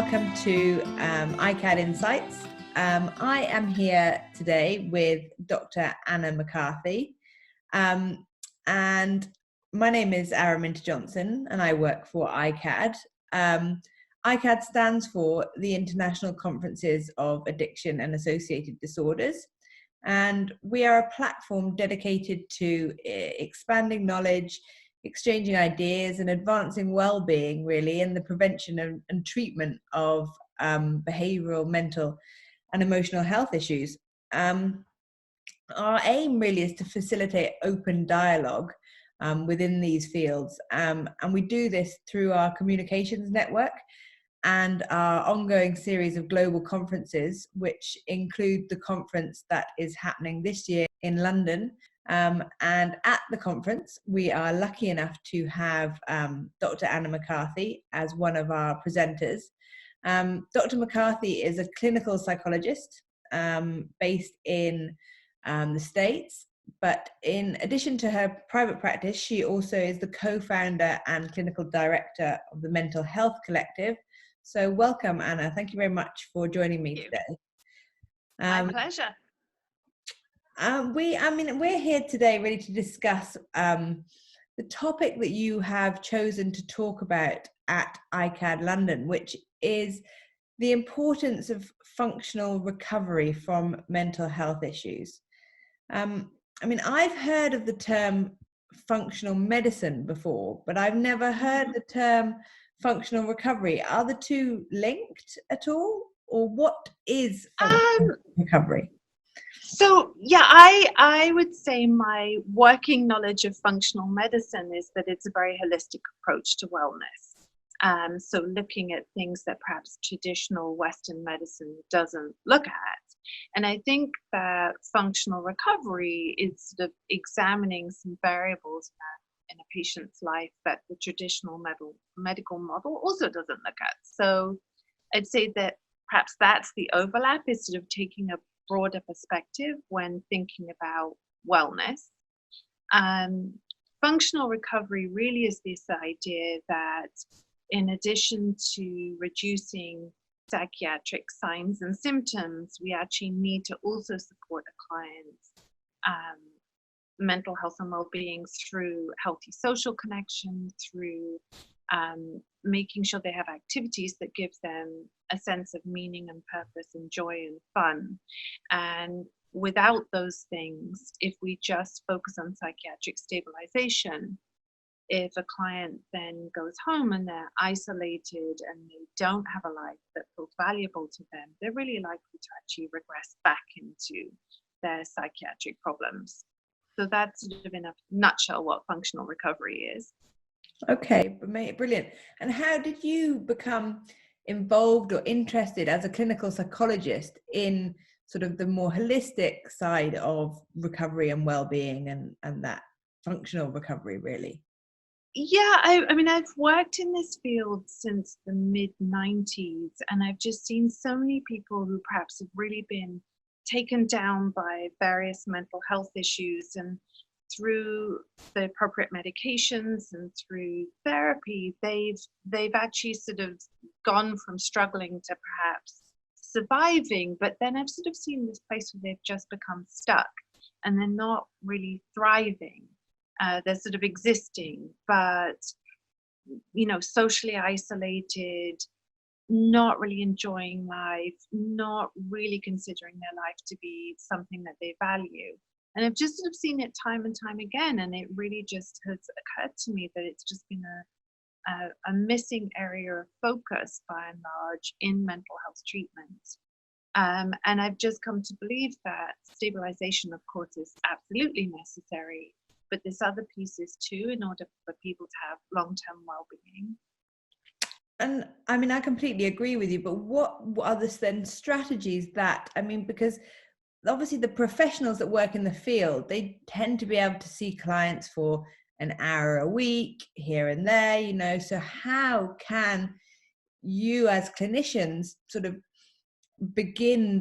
welcome to iCAAD Insights. I am here today with Dr. Anna McCarty, and my name is Araminta Johnson, and I work for iCAAD. iCAAD stands for the International Conferences of Addiction and Associated Disorders, and we are a platform dedicated to expanding knowledge, exchanging ideas, and advancing well-being, really, in the prevention and treatment of behavioural, mental and emotional health issues. Our aim really is to facilitate open dialogue within these fields, and we do this through our communications network and our ongoing series of global conferences, which include the conference that is happening this year in London. And at the conference, we are lucky enough to have Dr. Anna McCarty as one of our presenters. Dr. McCarty is a clinical psychologist based in the States, but in addition to her private practice, she also is the co-founder and clinical director of the Mental Health Collective. So welcome, Anna. Thank you very much for joining me today. My pleasure. We're here today really to discuss the topic that you have chosen to talk about at iCAAD London, which is the importance of functional recovery from mental health issues. I've heard of the term functional medicine before, but I've never heard the term functional recovery. Are the two linked at all, or what is functional recovery? So, yeah, I would say my working knowledge of functional medicine is that it's a very holistic approach to wellness. So looking at things that perhaps traditional Western medicine doesn't look at. And I think that functional recovery is sort of examining some variables in a patient's life that the traditional medical model also doesn't look at. So I'd say that perhaps that's the overlap, is sort of taking a broader perspective when thinking about wellness. Functional recovery really is this idea that in addition to reducing psychiatric signs and symptoms, we actually need to also support a client's mental health and well-being through healthy social connection, through making sure they have activities that give them a sense of meaning and purpose and joy and fun. And without those things, if we just focus on psychiatric stabilization, if a client then goes home and they're isolated and they don't have a life that feels valuable to them, they're really likely to actually regress back into their psychiatric problems. So that's sort of in a nutshell what functional recovery is. Okay, brilliant. And how did you become involved or interested as a clinical psychologist in sort of the more holistic side of recovery and well-being and that functional recovery, really? Yeah, I've worked in this field since the mid-90s, and I've just seen so many people who perhaps have really been taken down by various mental health issues, and through the appropriate medications and through therapy, they've actually sort of gone from struggling to perhaps surviving. But then I've sort of seen this place where they've just become stuck and they're not really thriving. They're sort of existing, but socially isolated, not really enjoying life, not really considering their life to be something that they value. And I've just sort of seen it time and time again, and it really just has occurred to me that it's just been a missing area of focus, by and large, in mental health treatment. And I've just come to believe that stabilization, of course, is absolutely necessary, but there's other pieces too in order for people to have long-term well-being. And I completely agree with you, but what are the then strategies that, because obviously the professionals that work in the field, they tend to be able to see clients for an hour a week here and there, so how can you as clinicians sort of begin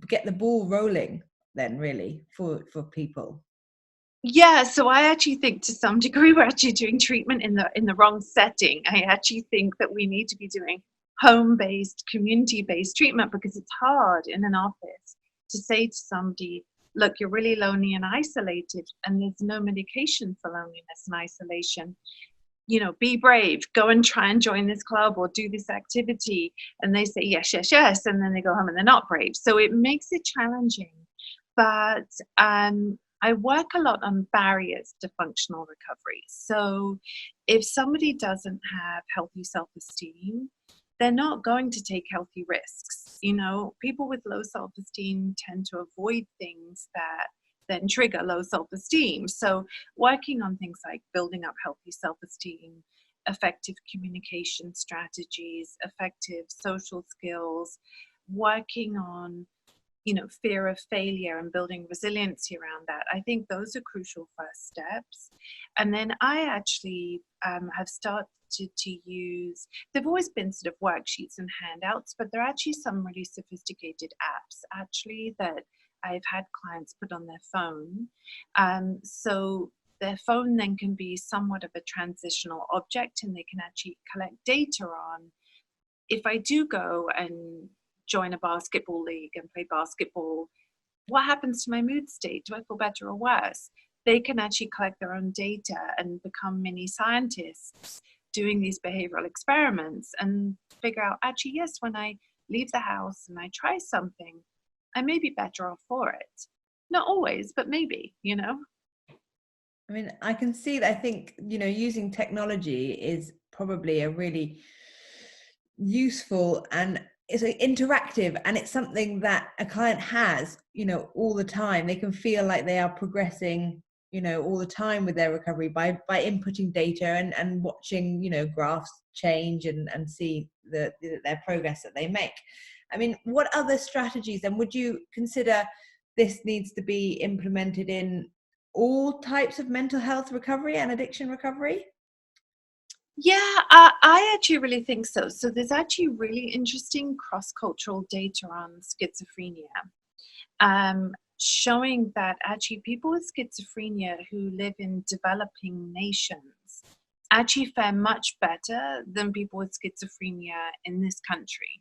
get the ball rolling then, really, for people? Yeah, so I actually think to some degree we're actually doing treatment in the wrong setting. I actually think that we need to be doing home-based, community-based treatment, because it's hard in an office to say to somebody, look, you're really lonely and isolated, and there's no medication for loneliness and isolation. Be brave, go and try and join this club or do this activity. And they say, yes, yes, yes. And then they go home and they're not brave. So it makes it challenging. But I work a lot on barriers to functional recovery. So if somebody doesn't have healthy self-esteem, they're not going to take healthy risks. People with low self-esteem tend to avoid things that then trigger low self-esteem. So working on things like building up healthy self-esteem, effective communication strategies, effective social skills, working on fear of failure and building resiliency around that. I think those are crucial first steps. And then I actually have started to use, they've always been sort of worksheets and handouts, but there are actually some really sophisticated apps actually that I've had clients put on their phone. So their phone then can be somewhat of a transitional object, and they can actually collect data on, if I do go and join a basketball league and play basketball, what happens to my mood state? Do I feel better or worse? They can actually collect their own data and become mini scientists doing these behavioral experiments and figure out, actually, yes, when I leave the house and I try something, I may be better off for it. Not always, but maybe, I mean, I can see that. I think, using technology is probably a really useful, and it's interactive, and it's something that a client has, all the time. They can feel like they are progressing, all the time with their recovery by inputting data and watching, graphs change and see their progress that they make. I mean, what other strategies then would you consider this needs to be implemented in all types of mental health recovery and addiction recovery? Yeah, I actually really think so. So there's actually really interesting cross-cultural data on schizophrenia, showing that actually people with schizophrenia who live in developing nations actually fare much better than people with schizophrenia in this country.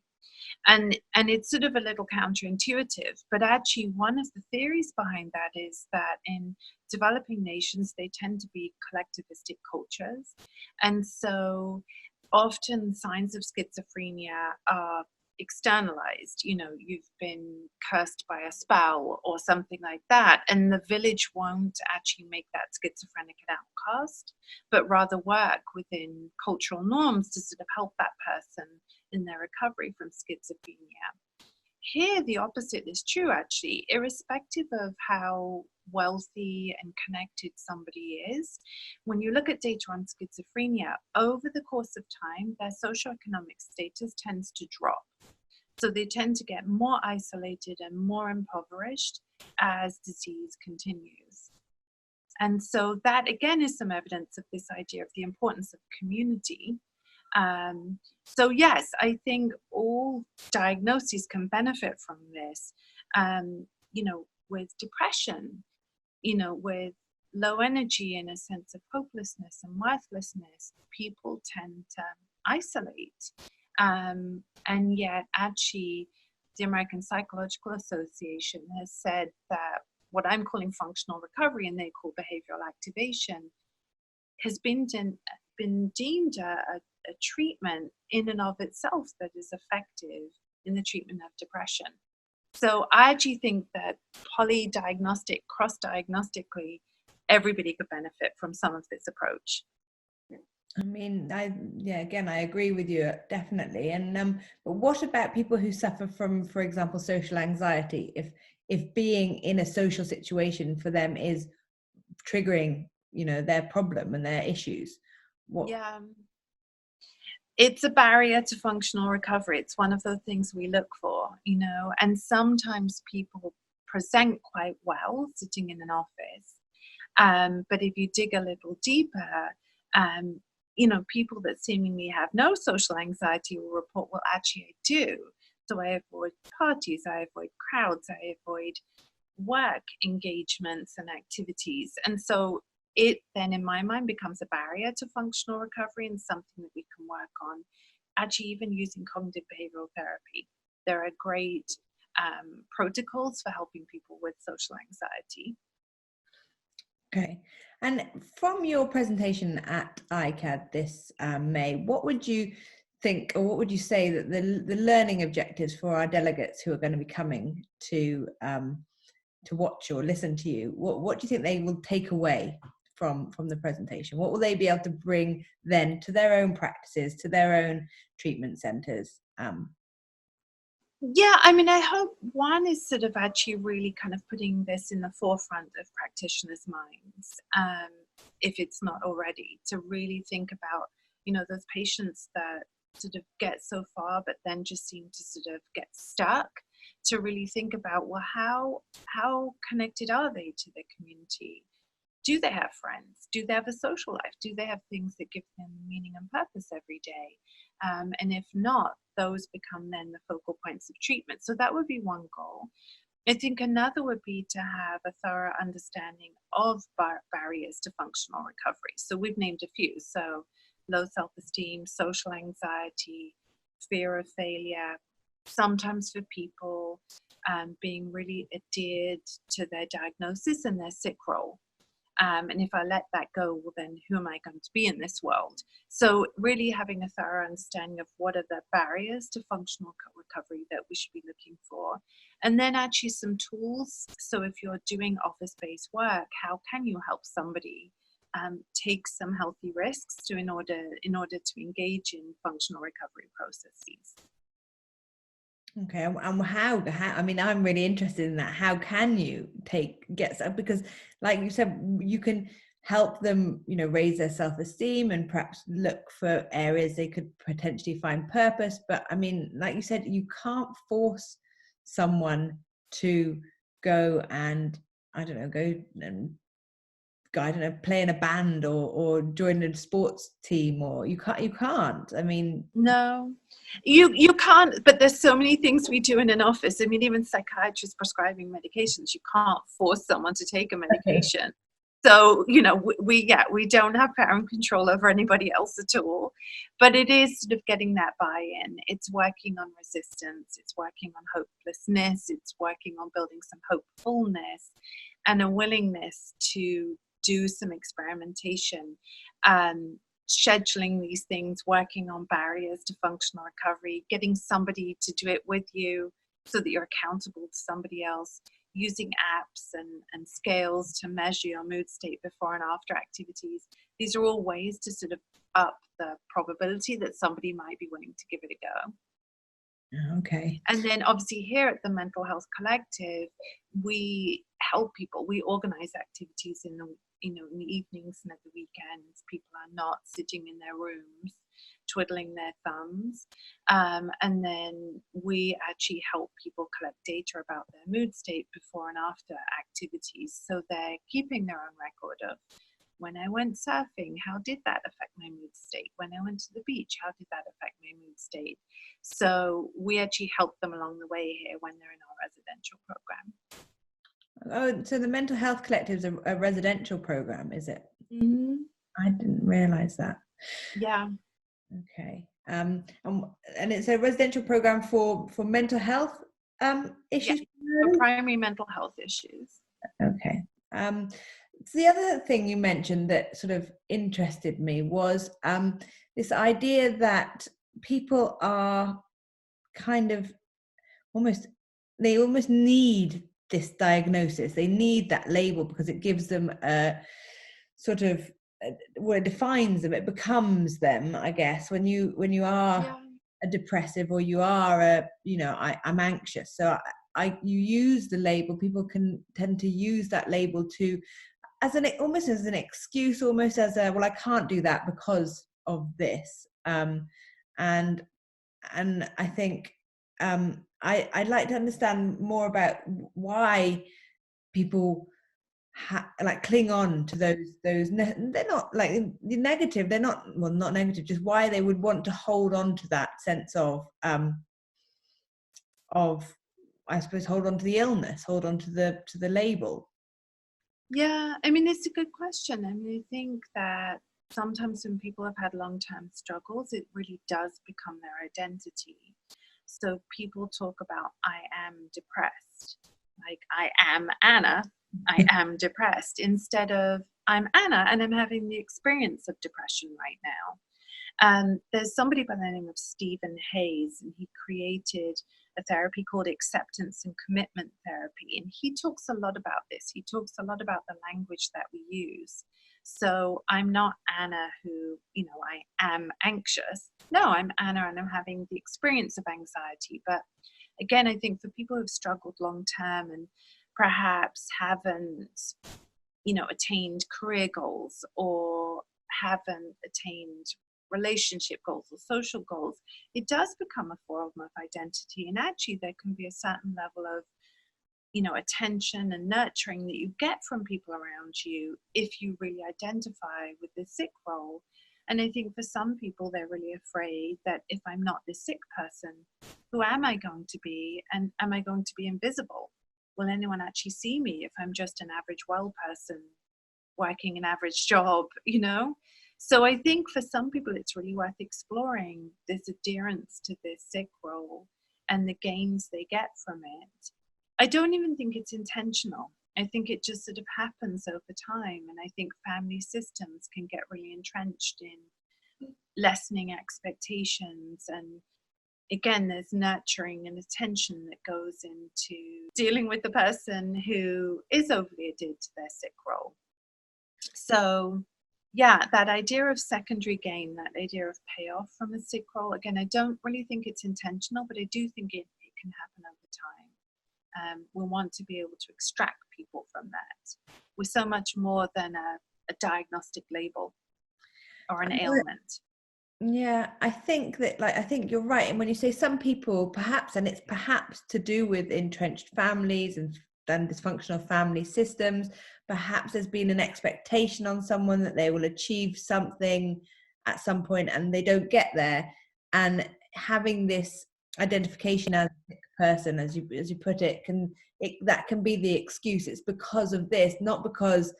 And it's sort of a little counterintuitive, but actually one of the theories behind that is that in developing nations, they tend to be collectivistic cultures. And so often signs of schizophrenia are externalized. You've been cursed by a spell or something like that, and the village won't actually make that schizophrenic an outcast, but rather work within cultural norms to sort of help that person in their recovery from schizophrenia. Here, the opposite is true, actually. Irrespective of how wealthy and connected somebody is, when you look at data on schizophrenia, over the course of time, their socioeconomic status tends to drop. So they tend to get more isolated and more impoverished as disease continues. And so that, again, is some evidence of this idea of the importance of community. So yes, I think all diagnoses can benefit from this. With depression, with low energy and a sense of hopelessness and worthlessness, people tend to isolate. And yet, actually, the American Psychological Association has said that what I'm calling functional recovery, and they call behavioral activation, has been deemed a treatment in and of itself that is effective in the treatment of depression. So I actually think that polydiagnostic, cross-diagnostically, everybody could benefit from some of this approach. I mean, again, I agree with you, definitely. And but what about people who suffer from, for example, social anxiety? If being in a social situation for them is triggering, their problem and their issues, what? Yeah. It's a barrier to functional recovery. It's one of the things we look for, and sometimes people present quite well sitting in an office. But if you dig a little deeper, people that seemingly have no social anxiety will report, well, actually I do. So I avoid parties, I avoid crowds, I avoid work engagements and activities. And so it then, in my mind, becomes a barrier to functional recovery and something that we can work on. actually even using cognitive behavioral therapy. There are great protocols for helping people with social anxiety. Okay. And from your presentation at iCAAD this May, what would you think, or what would you say that the learning objectives for our delegates who are going to be coming to watch or listen to you, what do you think they will take away from the presentation? What will they be able to bring then to their own practices, to their own treatment centres? Yeah, I mean, I hope one is sort of actually really kind of putting this in the forefront of practitioners' minds, if it's not already, to really think about, you know, those patients that sort of get so far but then just seem to sort of get stuck, to really think about, well, how connected are they to their community? Do they have friends? Do they have a social life? Do they have things that give them meaning and purpose every day? And if not, those become then the focal points of treatment. So that would be one goal. I think another would be to have a thorough understanding of barriers to functional recovery. So we've named a few. So low self-esteem, social anxiety, fear of failure, sometimes for people being really adhered to their diagnosis and their sick role. And if I let that go, well, then who am I going to be in this world? So really having a thorough understanding of what are the barriers to functional recovery that we should be looking for. And then actually some tools. So if you're doing office-based work, how can you help somebody take some healthy risks in order to engage in functional recovery processes? Okay, and how? I mean, I'm really interested in that. How can you because, like you said, you can help them, you know, raise their self-esteem and perhaps look for areas they could potentially find purpose. But I mean, like you said, you can't force someone to go and, I don't know, go and play in a band or join a sports team, or you can't. I mean, no, you can't. But there's so many things we do in an office. I mean, even psychiatrists prescribing medications, you can't force someone to take a medication. So, you know, we don't have power and control over anybody else at all. But it is sort of getting that buy-in. It's working on resistance. It's working on hopelessness. It's working on building some hopefulness and a willingness to do some experimentation, scheduling these things, working on barriers to functional recovery, getting somebody to do it with you so that you're accountable to somebody else, using apps and scales to measure your mood state before and after activities. These are all ways to sort of up the probability that somebody might be willing to give it a go. Okay. And then obviously here at the Mental Health Collective, we help people. We organize activities in the evenings and at the weekends. People are not sitting in their rooms twiddling their thumbs. And then we actually help people collect data about their mood state before and after activities. So they're keeping their own record of, when I went surfing, how did that affect my mood state? When I went to the beach, how did that affect my mood state? So we actually help them along the way here when they're in our residential program. Oh, so the Mental Health Collective is a residential program, is it? Mm-hmm. I didn't realize that. Yeah. Okay. And it's a residential program for mental health issues? Yeah, for primary mental health issues. Okay. So the other thing you mentioned that sort of interested me was this idea that people are kind of almost need this diagnosis. They need that label because it gives them a sort of well, it defines them. It becomes them, I guess. When you are a depressive, or you are I'm anxious. So you use the label. People can tend to use that label to almost as an excuse, almost as a, well, I can't do that because of this. And I think I'd like to understand more about why people cling on to those they're not like negative, they're not negative, just why they would want to hold on to that sense of I suppose hold on to the illness, hold on to the label. Yeah, I mean, it's a good question. I mean, I think that sometimes when people have had long-term struggles, it really does become their identity. So people talk about, I am depressed, like I am Anna, I am depressed, instead of I'm Anna and I'm having the experience of depression right now. There's somebody by the name of Stephen Hayes, and he created a therapy called acceptance and commitment therapy. And he talks a lot about this. He talks a lot about the language that we use. So I'm not Anna who, I am anxious. No, I'm Anna and I'm having the experience of anxiety. But again, I think for people who've struggled long term and perhaps haven't, attained career goals or haven't attained relationship goals or social goals, it does become a form of identity. And actually there can be a certain level of attention and nurturing that you get from people around you if you really identify with the sick role. And I think for some people they're really afraid that if I'm not this sick person, who am I going to be, and am I going to be invisible? Will anyone actually see me if I'm just an average well person working an average job, So I think for some people, it's really worth exploring this adherence to this sick role and the gains they get from it. I don't even think it's intentional. I think it just sort of happens over time. And I think family systems can get really entrenched in lessening expectations. And again, there's nurturing and attention that goes into dealing with the person who is overly adhered to their sick role. So yeah, that idea of secondary gain, that idea of payoff from a sick role, again, I don't really think it's intentional, but I do think it can happen over time. We want to be able to extract people from that. We're so much more than a diagnostic label or an ailment. Yeah, I think that, I think you're right. And when you say some people, perhaps, and it's perhaps to do with entrenched families and dysfunctional family systems, perhaps there's been an expectation on someone that they will achieve something at some point and they don't get there. And having this identification as a person, as you put it, that can be the excuse. It's because of this, not because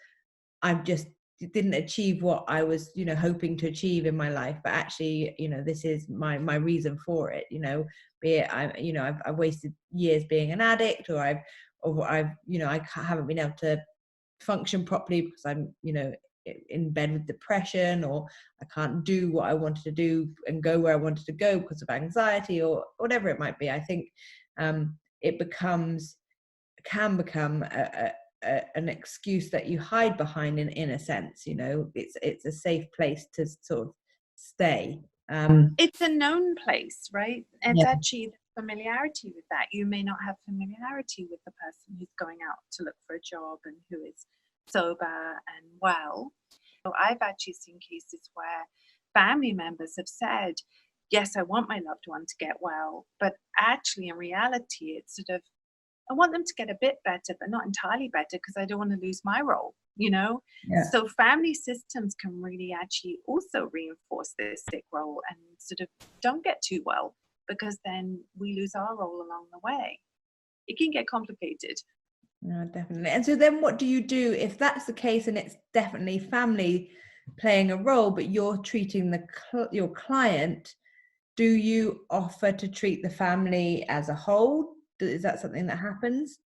I've just didn't achieve what I was, hoping to achieve in my life, but actually, this is my reason for it. Be it I've wasted years being an addict, or I haven't been able to function properly because I'm, in bed with depression, or I can't do what I wanted to do and go where I wanted to go because of anxiety or whatever it might be. I think it can become an excuse that you hide behind in a sense. It's a safe place to sort of stay. It's a known place, right? It's actually familiarity with that. You may not have familiarity with the person who's going out to look for a job and who is sober and well. So I've actually seen cases where family members have said, yes, I want my loved one to get well, but actually in reality it's sort of, I want them to get a bit better, but not entirely better because I don't want to lose my role, Yeah. So family systems can really actually also reinforce this sick role and sort of don't get too well, because then we lose our role along the way. It can get complicated. No, definitely. And so then what do you do if that's the case and it's definitely family playing a role, but you're treating your client? Do you offer to treat the family as a whole? Is that something that happens?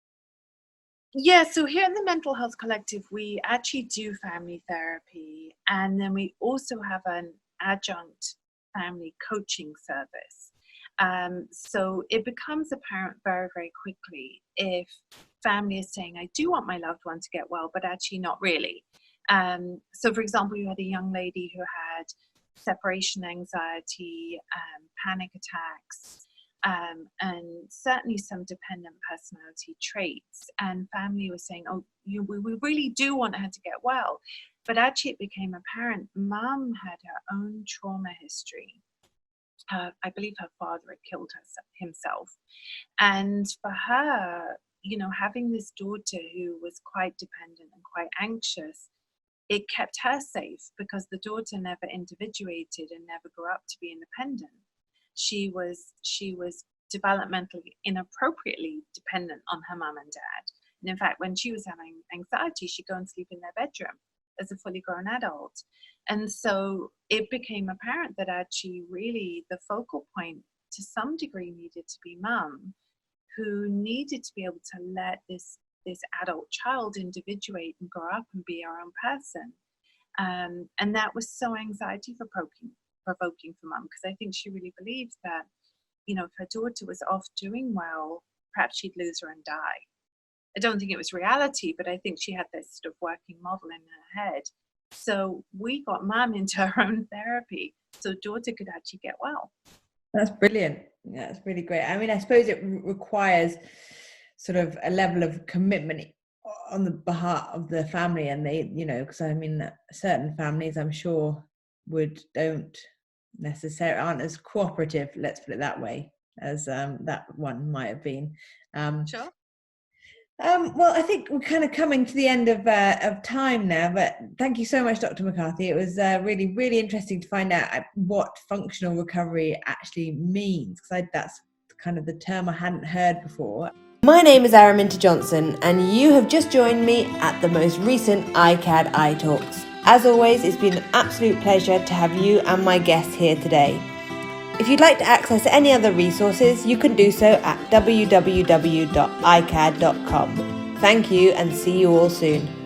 Yeah, so here at the Mental Health Collective, we actually do family therapy, and then we also have an adjunct family coaching service. So it becomes apparent very, very quickly if family is saying, I do want my loved one to get well, but actually not really. So for example, you had a young lady who had separation anxiety, panic attacks, and certainly some dependent personality traits. And family was saying, oh, we really do want her to get well. But actually it became apparent mom had her own trauma history. I believe her father had killed himself. And for her, having this daughter who was quite dependent and quite anxious, it kept her safe because the daughter never individuated and never grew up to be independent. She was developmentally inappropriately dependent on her mum and dad. And in fact, when she was having anxiety, she'd go and sleep in their bedroom as a fully grown adult. And so it became apparent that actually really the focal point to some degree needed to be mum, who needed to be able to let this adult child individuate and grow up and be her own person. And that was so anxiety provoking for mum, because I think she really believed that, you know, if her daughter was off doing well, perhaps she'd lose her and die. I don't think it was reality, but I think she had this sort of working model in her head. So we got mum into her own therapy so daughter could actually get well. That's brilliant. Yeah, that's really great. I mean, I suppose it requires sort of a level of commitment on the behalf of the family, and they, you know, because I mean, certain families I'm sure aren't as cooperative, let's put it that way, as that one might have been. Sure. Well, I think we're kind of coming to the end of time now, but thank you so much, Dr. McCarty. It was really, really interesting to find out what functional recovery actually means, because that's kind of the term I hadn't heard before. My name is Araminta Johnson, and you have just joined me at the most recent iCAAD iTalks. As always, it's been an absolute pleasure to have you and my guests here today. If you'd like to access any other resources, you can do so at www.icaad.com. Thank you, and see you all soon.